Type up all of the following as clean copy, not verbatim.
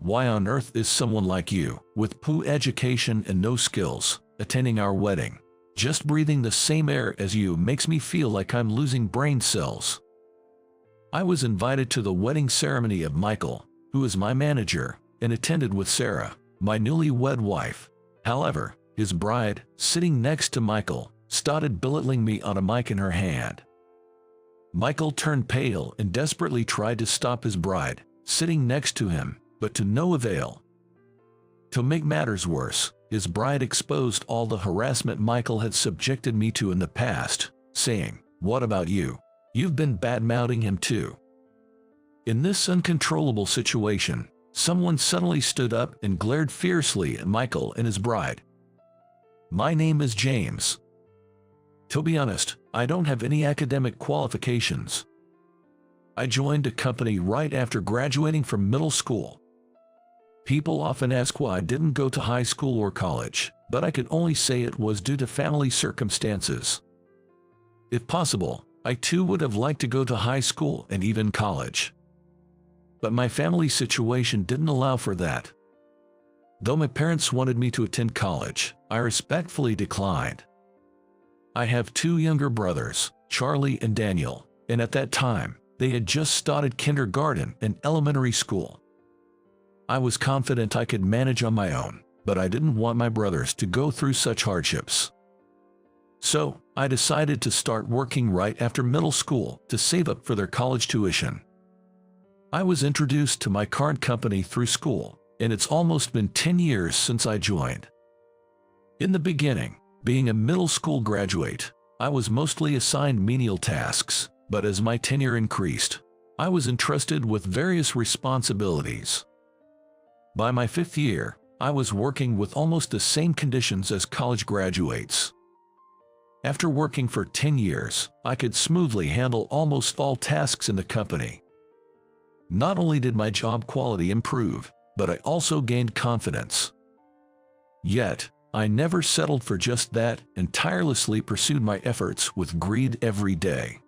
Why on earth is someone like you, with poo education and no skills, attending our wedding? Just breathing the same air as you makes me feel like I'm losing brain cells. I was invited to the wedding ceremony of Michael, who is my manager, and attended with Sarah, my newlywed wife. However, his bride, sitting next to Michael, started belittling me on a mic in her hand. Michael turned pale and desperately tried to stop his bride, sitting next to him, but to no avail. To make matters worse, his bride exposed all the harassment Michael had subjected me to in the past, saying, "What about you? You've been bad-mouthing him too." In this uncontrollable situation, someone suddenly stood up and glared fiercely at Michael and his bride. "My name is James. To be honest, I don't have any academic qualifications. I joined a company right after graduating from middle school. People often ask why I didn't go to high school or college, but I could only say it was due to family circumstances. If possible, I too would have liked to go to high school and even college. But my family situation didn't allow for that. Though my parents wanted me to attend college, I respectfully declined. I have two younger brothers, Charlie and Daniel, and at that time, they had just started kindergarten and elementary school. I was confident I could manage on my own, but I didn't want my brothers to go through such hardships. So, I decided to start working right after middle school to save up for their college tuition. I was introduced to my current company through school, and it's almost been 10 years since I joined. In the beginning, being a middle school graduate, I was mostly assigned menial tasks, but as my tenure increased, I was entrusted with various responsibilities. By my 5th year, I was working with almost the same conditions as college graduates. After working for 10 years, I could smoothly handle almost all tasks in the company. Not only did my job quality improve, but I also gained confidence. Yet, I never settled for just that and tirelessly pursued my efforts with greed every day.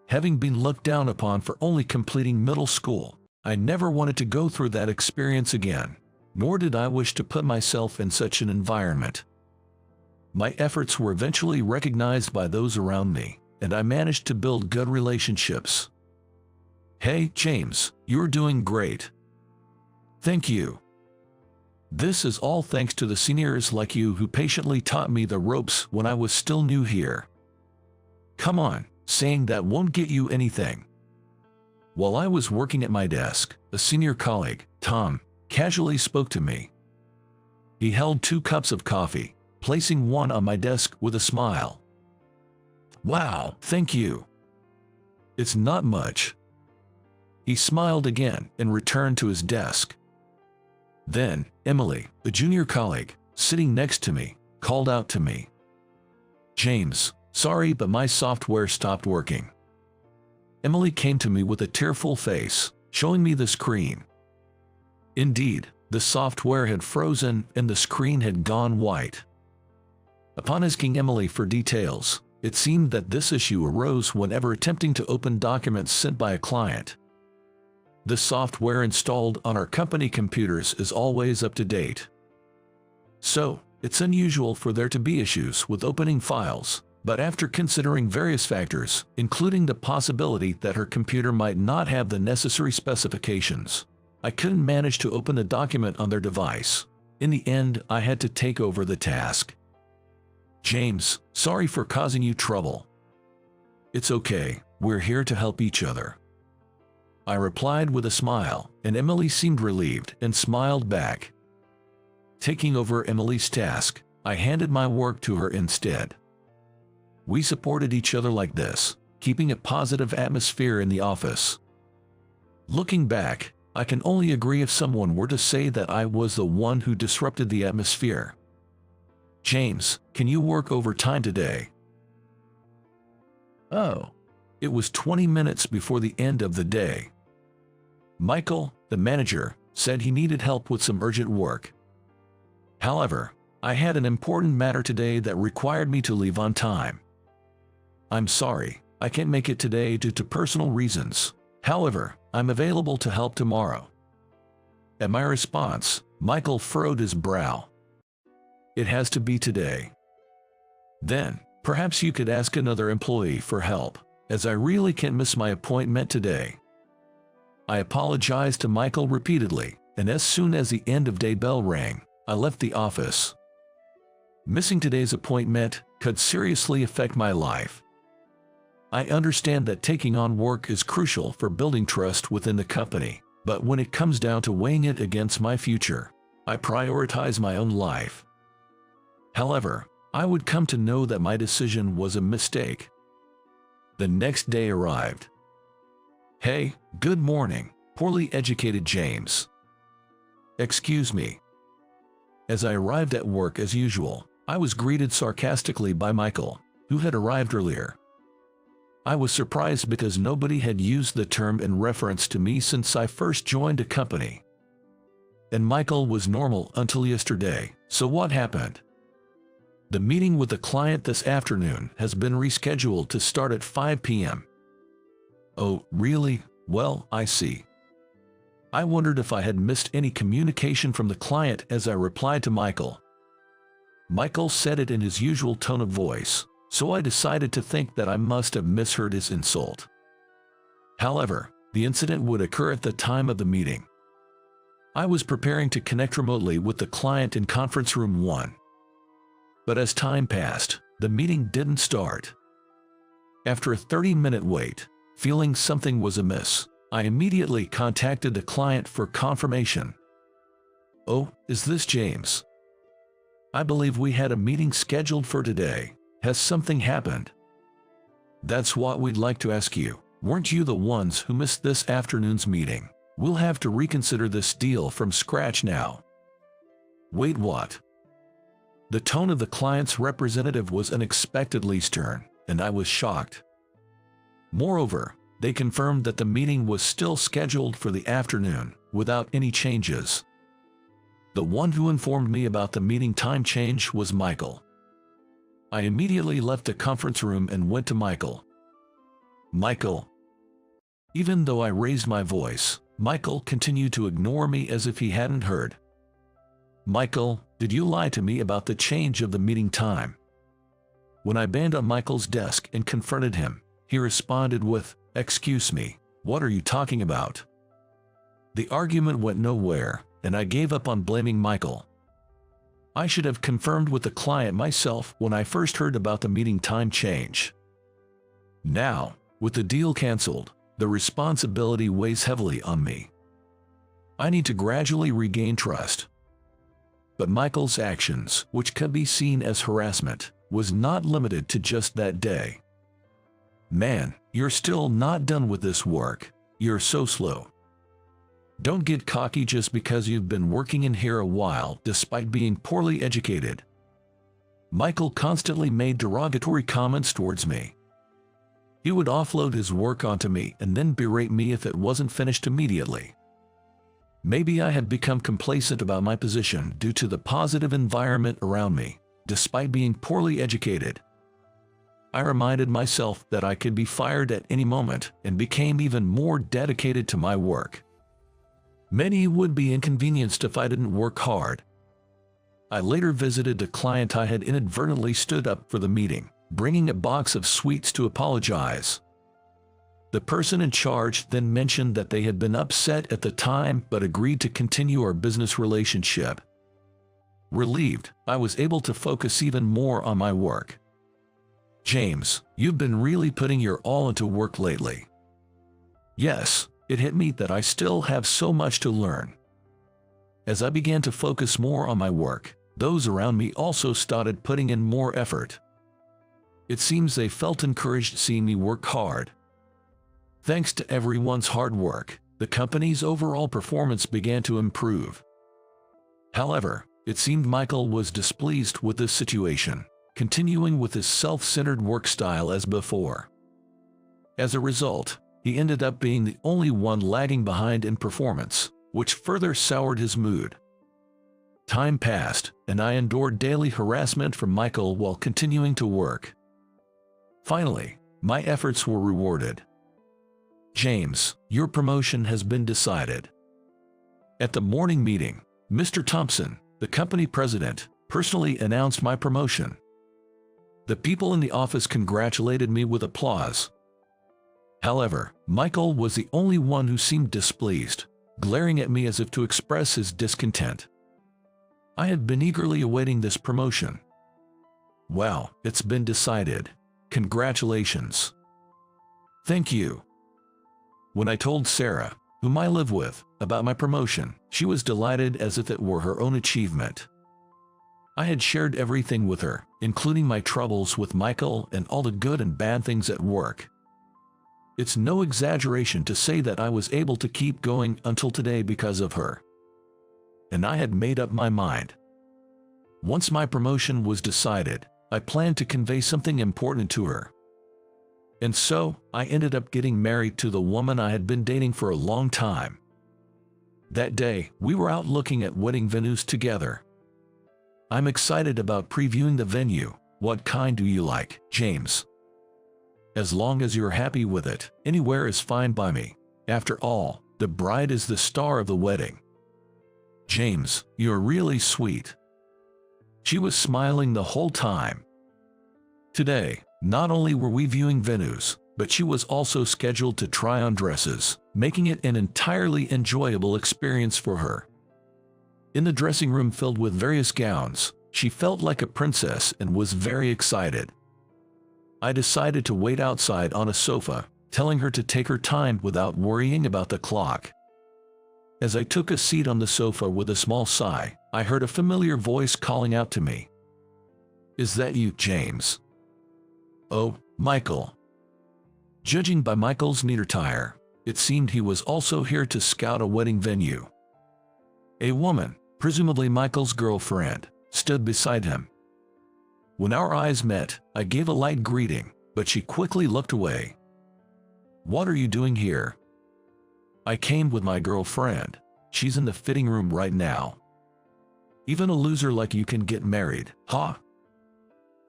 Having been looked down upon for only completing middle school, I never wanted to go through that experience again, nor did I wish to put myself in such an environment. My efforts were eventually recognized by those around me, and I managed to build good relationships. "Hey, James, you're doing great. Thank you. This is all thanks to the seniors like you who patiently taught me the ropes when I was still new here. Come on, saying that won't get you anything." While I was working at my desk, a senior colleague, Tom, casually spoke to me. He held 2 cups of coffee, placing one on my desk with a smile. "Wow, thank you. It's not much." He smiled again and returned to his desk. Then, Emily, a junior colleague, sitting next to me, called out to me, "James, sorry but my software stopped working." Emily came to me with a tearful face, showing me the screen. Indeed, the software had frozen and the screen had gone white. Upon asking Emily for details, it seemed that this issue arose whenever attempting to open documents sent by a client. The software installed on our company computers is always up to date. So, it's unusual for there to be issues with opening files, but after considering various factors, including the possibility that her computer might not have the necessary specifications, I couldn't manage to open the document on their device. In the end, I had to take over the task. "James, sorry for causing you trouble." "It's okay, we're here to help each other," I replied with a smile, and Emily seemed relieved and smiled back. Taking over Emily's task, I handed my work to her instead. We supported each other like this, keeping a positive atmosphere in the office. Looking back, I can only agree if someone were to say that I was the one who disrupted the atmosphere. "James, can you work overtime today?" Oh, it was 20 minutes before the end of the day. Michael, the manager, said he needed help with some urgent work. However, I had an important matter today that required me to leave on time. "I'm sorry, I can't make it today due to personal reasons. However, I'm available to help tomorrow." At my response, Michael furrowed his brow. It has to be today. Then, perhaps you could ask another employee for help, as I really can't miss my appointment today. I apologized to Michael repeatedly, and as soon as the end-of-day bell rang, I left the office. Missing today's appointment could seriously affect my life. I understand that taking on work is crucial for building trust within the company, but when it comes down to weighing it against my future, I prioritize my own life. However, I would come to know that my decision was a mistake. The next day arrived. Hey, good morning, poorly educated James. Excuse me. As I arrived at work as usual, I was greeted sarcastically by Michael, who had arrived earlier. I was surprised because nobody had used the term in reference to me since I first joined a company. And Michael was normal until yesterday, so what happened? The meeting with the client this afternoon has been rescheduled to start at 5 p.m. Oh, really? Well, I see. I wondered if I had missed any communication from the client as I replied to Michael. Michael said it in his usual tone of voice, so I decided to think that I must have misheard his insult. However, the incident would occur at the time of the meeting. I was preparing to connect remotely with the client in conference room 1. But as time passed, the meeting didn't start. After a 30-minute wait, feeling something was amiss, I immediately contacted the client for confirmation. Oh, is this James? I believe we had a meeting scheduled for today. Has something happened? That's what we'd like to ask you. Weren't you the ones who missed this afternoon's meeting? We'll have to reconsider this deal from scratch now. Wait, what? The tone of the client's representative was unexpectedly stern, and I was shocked. Moreover, they confirmed that the meeting was still scheduled for the afternoon, without any changes. The one who informed me about the meeting time change was Michael. I immediately left the conference room and went to Michael. Michael. Even though I raised my voice, Michael continued to ignore me as if he hadn't heard. Michael, did you lie to me about the change of the meeting time? When I banged on Michael's desk and confronted him, he responded with, "Excuse me, what are you talking about?" The argument went nowhere, and I gave up on blaming Michael. I should have confirmed with the client myself when I first heard about the meeting time change. Now, with the deal cancelled, the responsibility weighs heavily on me. I need to gradually regain trust. But Michael's actions, which could be seen as harassment, was not limited to just that day. Man, you're still not done with this work. You're so slow. Don't get cocky just because you've been working in here a while despite being poorly educated. Michael constantly made derogatory comments towards me. He would offload his work onto me and then berate me if it wasn't finished immediately. Maybe I had become complacent about my position due to the positive environment around me, despite being poorly educated. I reminded myself that I could be fired at any moment and became even more dedicated to my work. Many would be inconvenienced if I didn't work hard. I later visited a client I had inadvertently stood up for the meeting, bringing a box of sweets to apologize. The person in charge then mentioned that they had been upset at the time but agreed to continue our business relationship. Relieved, I was able to focus even more on my work. James, you've been really putting your all into work lately. Yes, it hit me that I still have so much to learn. As I began to focus more on my work, those around me also started putting in more effort. It seems they felt encouraged seeing me work hard. Thanks to everyone's hard work, the company's overall performance began to improve. However, it seemed Michael was displeased with this situation, continuing with his self-centered work style as before. As a result, he ended up being the only one lagging behind in performance, which further soured his mood. Time passed, and I endured daily harassment from Michael while continuing to work. Finally, my efforts were rewarded. James, your promotion has been decided. At the morning meeting, Mr. Thompson, the company president, personally announced my promotion. The people in the office congratulated me with applause. However, Michael was the only one who seemed displeased, glaring at me as if to express his discontent. I had been eagerly awaiting this promotion. Well, it's been decided. Congratulations. Thank you. When I told Sarah, whom I live with, about my promotion, she was delighted as if it were her own achievement. I had shared everything with her, including my troubles with Michael and all the good and bad things at work. It's no exaggeration to say that I was able to keep going until today because of her. And I had made up my mind. Once my promotion was decided, I planned to convey something important to her. And so, I ended up getting married to the woman I had been dating for a long time. That day, we were out looking at wedding venues together. I'm excited about previewing the venue. What kind do you like, James? As long as you're happy with it, anywhere is fine by me. After all, the bride is the star of the wedding. James, you're really sweet. She was smiling the whole time. Today, not only were we viewing venues, but she was also scheduled to try on dresses, making it an entirely enjoyable experience for her. In the dressing room filled with various gowns, she felt like a princess and was very excited. I decided to wait outside on a sofa, telling her to take her time without worrying about the clock. As I took a seat on the sofa with a small sigh, I heard a familiar voice calling out to me. Is that you, James? Oh, Michael. Judging by Michael's neat attire, it seemed he was also here to scout a wedding venue. A woman, presumably Michael's girlfriend, stood beside him. When our eyes met, I gave a light greeting, but she quickly looked away. What are you doing here? I came with my girlfriend. She's in the fitting room right now. Even a loser like you can get married, huh?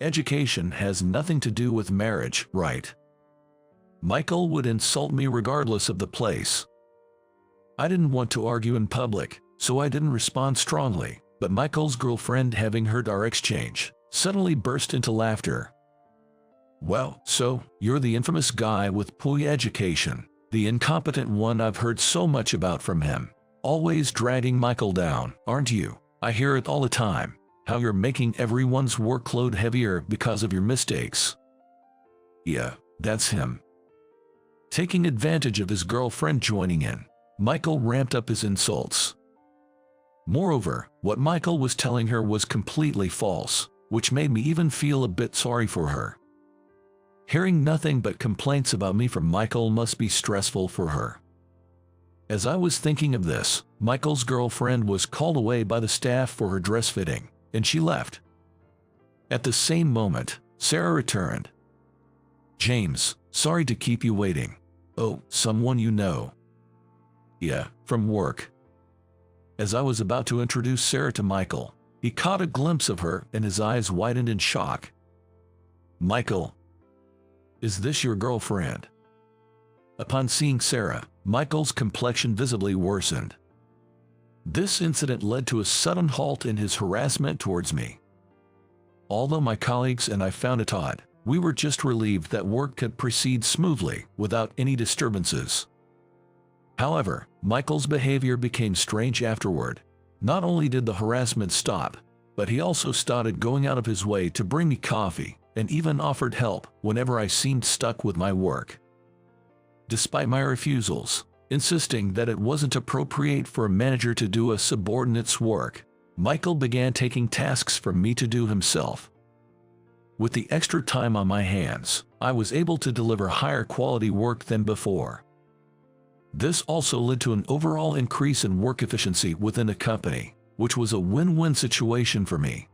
Education has nothing to do with marriage, right? Michael would insult me regardless of the place. I didn't want to argue in public, so I didn't respond strongly, but Michael's girlfriend, having heard our exchange, suddenly burst into laughter. Well, so, you're the infamous guy with poor education, the incompetent one I've heard so much about from him. Always dragging Michael down, aren't you? I hear it all the time, how you're making everyone's workload heavier because of your mistakes. Yeah, that's him. Taking advantage of his girlfriend joining in, Michael ramped up his insults. Moreover, what Michael was telling her was completely false, which made me even feel a bit sorry for her. Hearing nothing but complaints about me from Michael must be stressful for her. As I was thinking of this, Michael's girlfriend was called away by the staff for her dress fitting, and she left. At the same moment, Sarah returned. James, sorry to keep you waiting. Oh, someone you know? Yeah, from work. As I was about to introduce Sarah to Michael, he caught a glimpse of her and his eyes widened in shock. Michael, is this your girlfriend? Upon seeing Sarah, Michael's complexion visibly worsened. This incident led to a sudden halt in his harassment towards me. Although my colleagues and I found it odd, we were just relieved that work could proceed smoothly without any disturbances. However, Michael's behavior became strange afterward. Not only did the harassment stop, but he also started going out of his way to bring me coffee and even offered help whenever I seemed stuck with my work. Despite my refusals, insisting that it wasn't appropriate for a manager to do a subordinate's work, Michael began taking tasks from me to do himself. With the extra time on my hands, I was able to deliver higher quality work than before. This also led to an overall increase in work efficiency within the company, which was a win-win situation for me.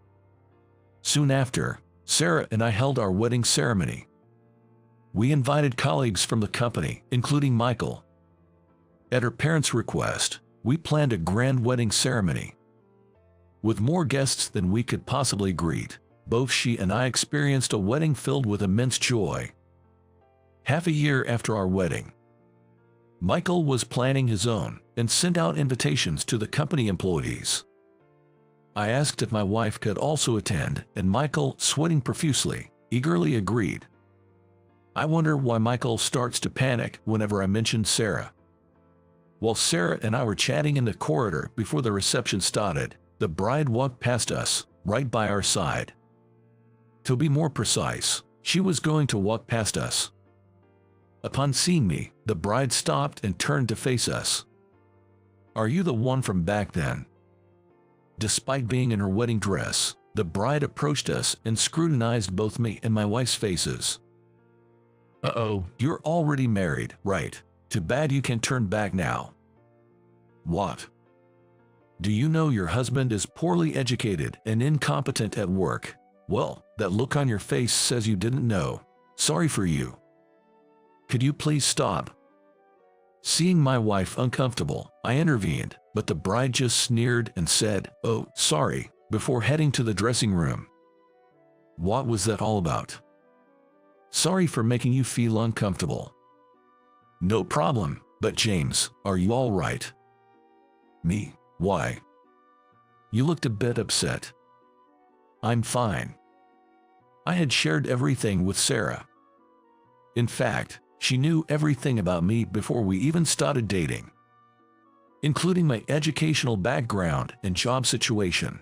Soon after, Sarah and I held our wedding ceremony. We invited colleagues from the company, including Michael. At her parents' request, we planned a grand wedding ceremony. With more guests than we could possibly greet, both she and I experienced a wedding filled with immense joy. Half a year after our wedding, Michael was planning his own, and sent out invitations to the company employees. I asked if my wife could also attend, and Michael, sweating profusely, eagerly agreed. I wonder why Michael starts to panic whenever I mention Sarah. While Sarah and I were chatting in the corridor before the reception started, the bride walked past us, right by our side. To be more precise, she was going to walk past us. Upon seeing me, the bride stopped and turned to face us. "Are you the one from back then?" Despite being in her wedding dress, the bride approached us and scrutinized both me and my wife's faces. "Uh-oh, you're already married, right? Too bad you can turn back now." "What? Do you know your husband is poorly educated and incompetent at work?" "Well, that look on your face says you didn't know. Sorry for you. Could you please stop?" Seeing my wife uncomfortable, I intervened, but the bride just sneered and said, "Oh, sorry," before heading to the dressing room. What was that all about? "Sorry for making you feel uncomfortable." "No problem, but James, are you all right?" "Me? Why?" "You looked a bit upset." "I'm fine." I had shared everything with Sarah. In fact, she knew everything about me before we even started dating, including my educational background and job situation.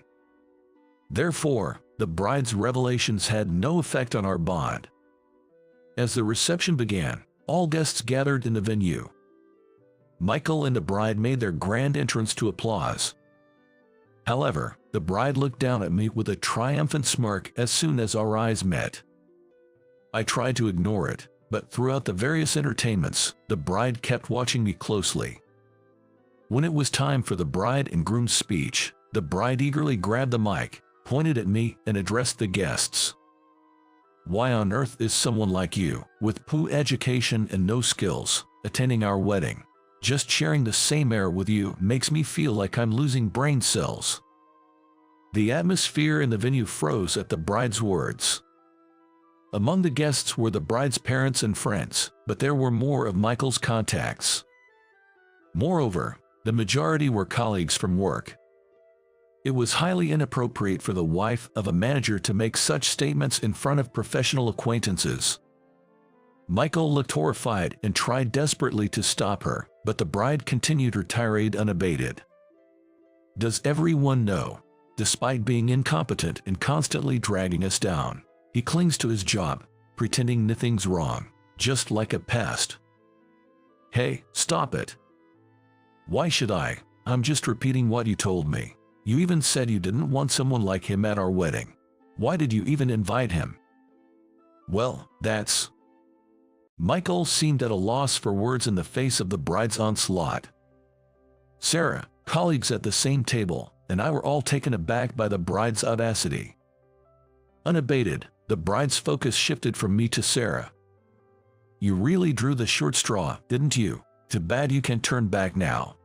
Therefore, the bride's revelations had no effect on our bond. As the reception began, all guests gathered in the venue. Michael and the bride made their grand entrance to applause. However, the bride looked down at me with a triumphant smirk as soon as our eyes met. I tried to ignore it, but throughout the various entertainments, the bride kept watching me closely. When it was time for the bride and groom's speech, the bride eagerly grabbed the mic, pointed at me, and addressed the guests. "Why on earth is someone like you, with poor education and no skills, attending our wedding? Just sharing the same air with you makes me feel like I'm losing brain cells." The atmosphere in the venue froze at the bride's words. Among the guests were the bride's parents and friends, but there were more of Michael's contacts. Moreover, the majority were colleagues from work. It was highly inappropriate for the wife of a manager to make such statements in front of professional acquaintances. Michael looked horrified and tried desperately to stop her, but the bride continued her tirade unabated. "Does everyone know? Despite being incompetent and constantly dragging us down, he clings to his job, pretending nothing's wrong, just like a pest." "Hey, stop it. Why should I? I'm just repeating what you told me. You even said you didn't want someone like him at our wedding. Why did you even invite him?" "Well, that's..." Michael seemed at a loss for words in the face of the bride's onslaught. Sarah, colleagues at the same table, and I were all taken aback by the bride's audacity. Unabated, the bride's focus shifted from me to Sarah. "You really drew the short straw, didn't you? Too bad you can turn back now."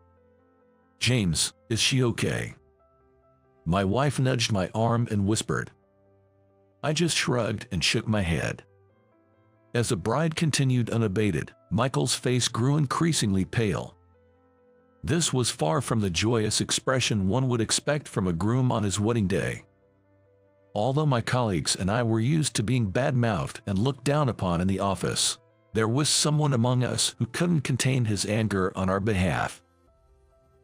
"James, is she okay?" My wife nudged my arm and whispered. I just shrugged and shook my head. As the bride continued unabated, Michael's face grew increasingly pale. This was far from the joyous expression one would expect from a groom on his wedding day. Although my colleagues and I were used to being bad-mouthed and looked down upon in the office, there was someone among us who couldn't contain his anger on our behalf.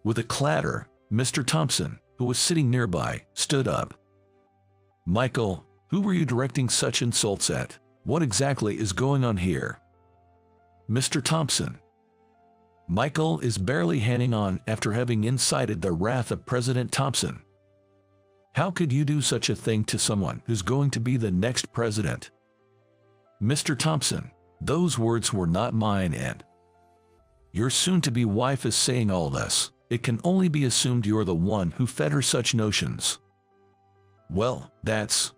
With a clatter, Mr. Thompson, who was sitting nearby, stood up. "Michael, who were you directing such insults at? What exactly is going on here?" "Mr. Thompson." Michael is barely hanging on after having incited the wrath of President Thompson. "How could you do such a thing to someone who's going to be the next president?" "Mr. Thompson, those words were not mine, and your soon-to-be wife is saying all this. It can only be assumed you're the one who fed her such notions." "Well, that's..."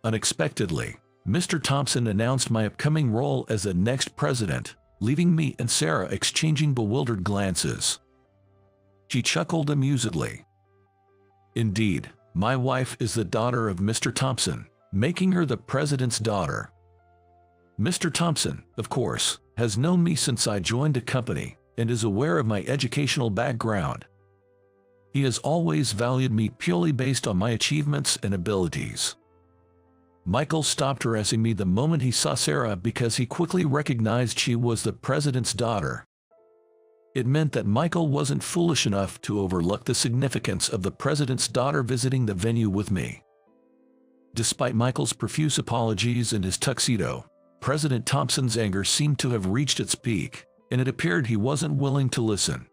Unexpectedly, Mr. Thompson announced my upcoming role as the next president, leaving me and Sarah exchanging bewildered glances. She chuckled amusedly. "Indeed, my wife is the daughter of Mr. Thompson, making her the president's daughter. Mr. Thompson, of course, has known me since I joined the company, and is aware of my educational background. He has always valued me purely based on my achievements and abilities. Michael stopped harassing me the moment he saw Sarah because he quickly recognized she was the president's daughter. It meant that Michael wasn't foolish enough to overlook the significance of the president's daughter visiting the venue with me. Despite Michael's profuse apologies and his tuxedo, President Thompson's anger seemed to have reached its peak, and it appeared he wasn't willing to listen.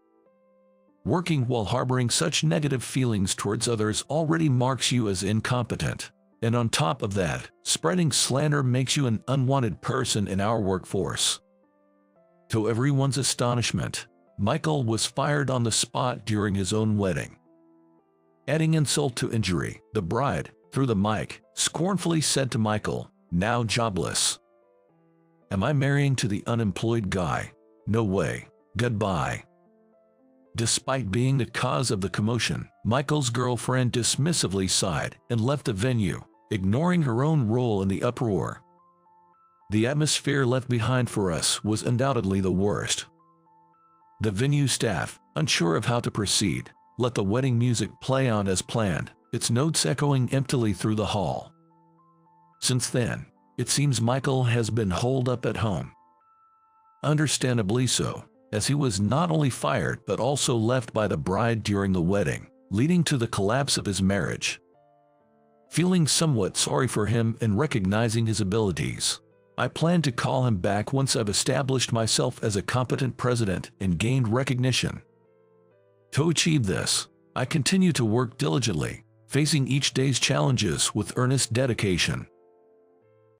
Working while harboring such negative feelings towards others already marks you as incompetent, and on top of that, spreading slander makes you an unwanted person in our workforce. To everyone's astonishment, Michael was fired on the spot during his own wedding. Adding insult to injury, the bride, through the mic, scornfully said to Michael, now jobless. Am I marrying to the unemployed guy? No way. Goodbye. Despite being the cause of the commotion, Michael's girlfriend dismissively sighed and left the venue, ignoring her own role in the uproar. The atmosphere left behind for us was undoubtedly the worst. The venue staff, unsure of how to proceed, let the wedding music play on as planned, its notes echoing emptily through the hall. Since then, it seems Michael has been holed up at home. Understandably so, as he was not only fired but also left by the bride during the wedding, leading to the collapse of his marriage. Feeling somewhat sorry for him and recognizing his abilities, I plan to call him back once I've established myself as a competent president and gained recognition. To achieve this, I continue to work diligently, facing each day's challenges with earnest dedication.